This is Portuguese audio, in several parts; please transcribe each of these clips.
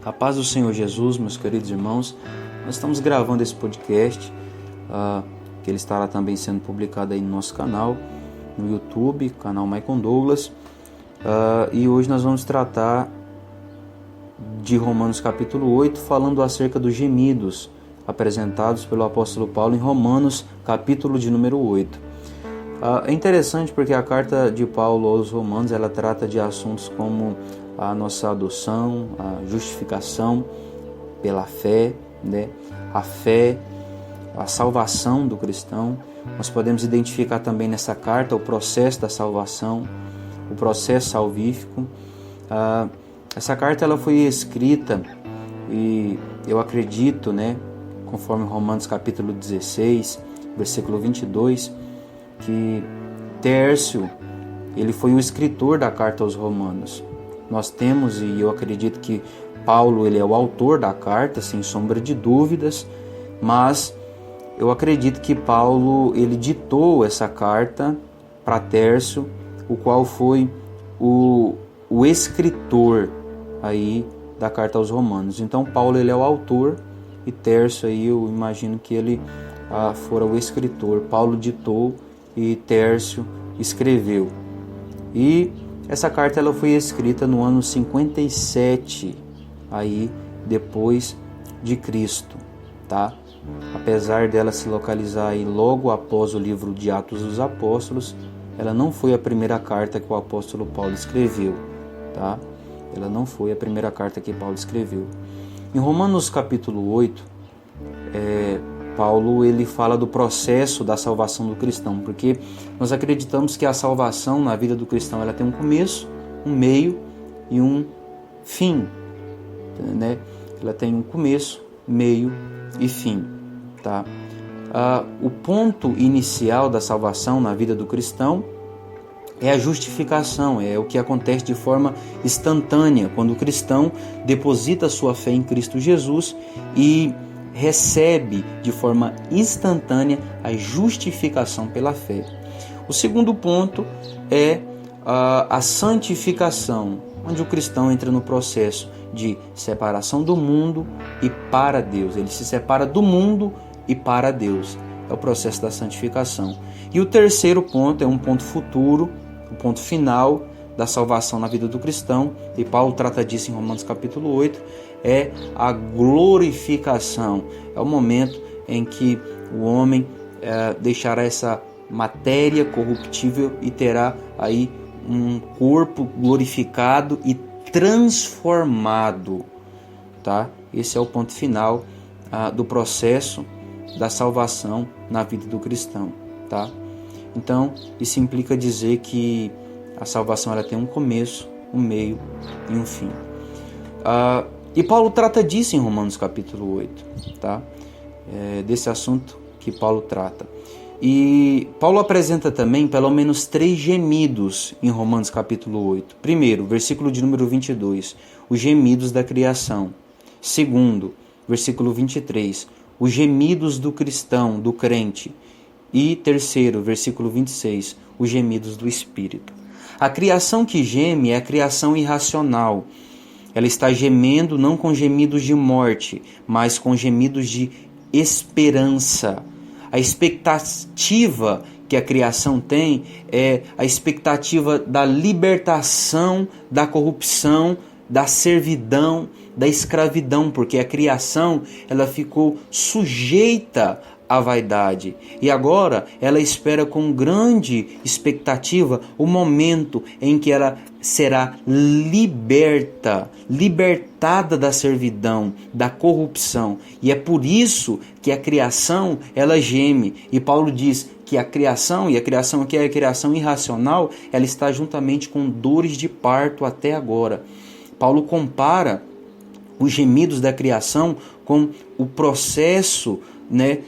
A paz do Senhor Jesus, meus queridos irmãos. Nós estamos gravando esse podcast, que ele estará também sendo publicado aí no nosso canal, no YouTube, canal Maicon Douglas. E hoje nós vamos tratar de Romanos capítulo 8, falando acerca dos gemidos apresentados pelo apóstolo Paulo em Romanos capítulo de número 8. É interessante porque a carta de Paulo aos Romanos, ela trata de assuntos como a nossa adoção, a justificação pela fé, né? A fé, a salvação do cristão. Nós podemos identificar também nessa carta o processo da salvação, o processo salvífico. Essa carta ela foi escrita, e eu acredito, né, conforme Romanos capítulo 16, versículo 22, que Tércio, ele foi o escritor da carta aos Romanos. Nós temos, e eu acredito que Paulo, ele é o autor da carta, sem sombra de dúvidas, mas eu acredito que Paulo, ele ditou essa carta para Tércio, o qual foi o escritor aí da carta aos Romanos. Então Paulo, ele é o autor, e Tércio aí eu imagino que ele fora o escritor. Paulo ditou e Tércio escreveu. E essa carta ela foi escrita no ano 57 aí depois de Cristo, tá? Apesar dela se localizar aí logo após o livro de Atos dos Apóstolos, ela não foi a primeira carta que o apóstolo Paulo escreveu, tá? Ela não foi a primeira carta que Paulo escreveu. Em Romanos capítulo 8, Paulo ele fala do processo da salvação do cristão, porque nós acreditamos que a salvação na vida do cristão ela tem um começo, um meio e um fim, né? Ela tem um começo, meio e fim, tá? O ponto inicial da salvação na vida do cristão é a justificação, é o que acontece de forma instantânea, quando o cristão deposita sua fé em Cristo Jesus e recebe de forma instantânea a justificação pela fé. O segundo ponto é a santificação, onde o cristão entra no processo de separação do mundo e para Deus. Ele se separa do mundo e para Deus. É o processo da santificação. E o terceiro ponto é um ponto futuro, o ponto final da salvação na vida do cristão, e Paulo trata disso em Romanos capítulo 8, é a glorificação. É o momento em que o homem deixará essa matéria corruptível e terá aí um corpo glorificado e transformado, tá? Esse é o ponto final do processo da salvação na vida do cristão, tá? Então, isso implica dizer que a salvação ela tem um começo, um meio e um fim. E Paulo trata disso em Romanos capítulo 8, tá? Desse assunto que Paulo trata. E Paulo apresenta também pelo menos 3 gemidos em Romanos capítulo 8. Primeiro, versículo de número 22, os gemidos da criação. Segundo, versículo 23, os gemidos do cristão, do crente. E terceiro, versículo 26, os gemidos do Espírito. A criação que geme é a criação irracional. Ela está gemendo não com gemidos de morte, mas com gemidos de esperança. A expectativa que a criação tem é a expectativa da libertação da corrupção, da servidão, da escravidão, porque a criação ela ficou sujeita à vaidade. E agora ela espera com grande expectativa o momento em que ela será libertada da servidão, da corrupção. E é por isso que a criação ela geme. E Paulo diz que a criação, e a criação aqui é a criação irracional, ela está juntamente com dores de parto até agora. Paulo compara os gemidos da criação com o processo, né,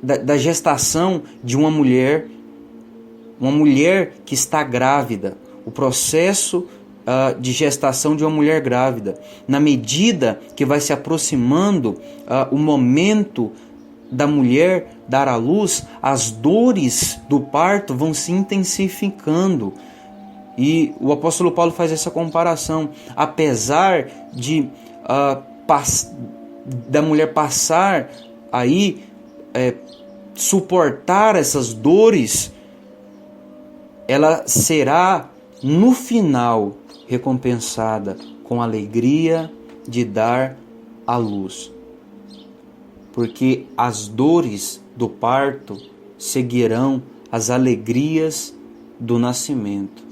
da gestação de uma mulher que está grávida, o processo de gestação de uma mulher grávida. Na medida que vai se aproximando o momento da mulher dar à luz, as dores do parto vão se intensificando. E o apóstolo Paulo faz essa comparação. Apesar de da mulher passar aí, suportar essas dores, ela será no final recompensada com a alegria de dar à luz. Porque as dores do parto seguirão as alegrias do nascimento.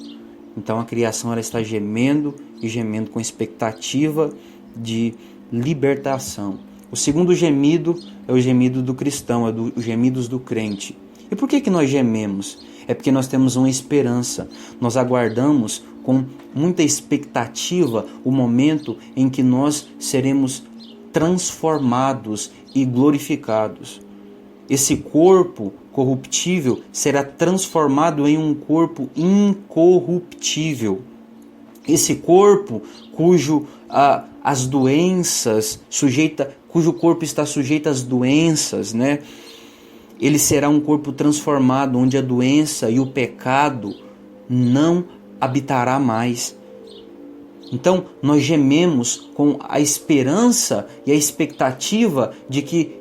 Então a criação ela está gemendo e gemendo com expectativa de libertação. O segundo gemido é o gemido do cristão, é os gemidos do crente. E por que nós gememos? É porque nós temos uma esperança. Nós aguardamos com muita expectativa o momento em que nós seremos transformados e glorificados. Esse corpo corruptível será transformado em um corpo incorruptível. Esse corpo cujo corpo está sujeito às doenças, né? Ele será um corpo transformado, onde a doença e o pecado não habitará mais. Então, nós gememos com a esperança e a expectativa de que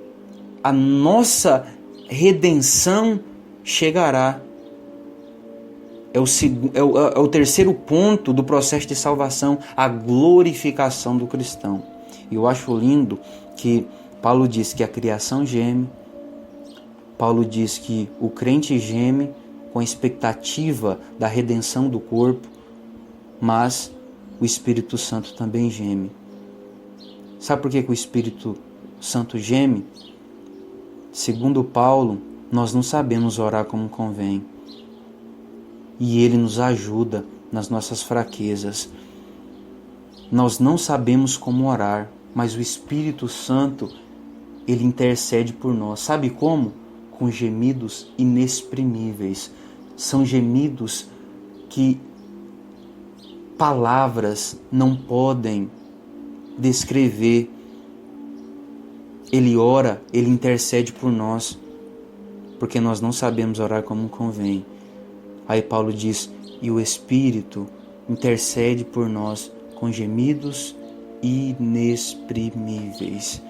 a nossa redenção chegará. É o terceiro ponto do processo de salvação, a glorificação do cristão. E eu acho lindo que Paulo diz que a criação geme, Paulo diz que o crente geme com a expectativa da redenção do corpo, mas o Espírito Santo também geme. Sabe por que o Espírito Santo geme? Segundo Paulo, nós não sabemos orar como convém. E Ele nos ajuda nas nossas fraquezas. Nós não sabemos como orar, mas o Espírito Santo, Ele intercede por nós. Sabe como? Com gemidos inexprimíveis. São gemidos que palavras não podem descrever. Ele ora, Ele intercede por nós, porque nós não sabemos orar como convém. Aí Paulo diz, e o Espírito intercede por nós com gemidos inexprimíveis.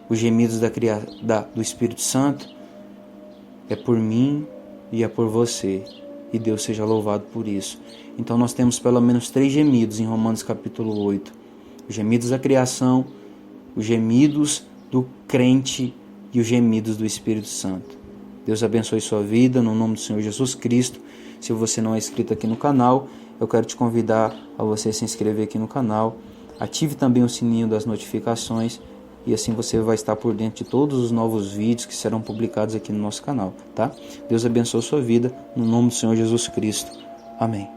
Os gemidos do Espírito Santo é por mim e é por você. E Deus seja louvado por isso. Então nós temos pelo menos 3 gemidos em Romanos capítulo 8. Os gemidos da criação, os gemidos do crente e os gemidos do Espírito Santo. Deus abençoe sua vida, no nome do Senhor Jesus Cristo. Se você não é inscrito aqui no canal, eu quero te convidar a você se inscrever aqui no canal. Ative também o sininho das notificações e assim você vai estar por dentro de todos os novos vídeos que serão publicados aqui no nosso canal, tá? Deus abençoe sua vida, no nome do Senhor Jesus Cristo. Amém.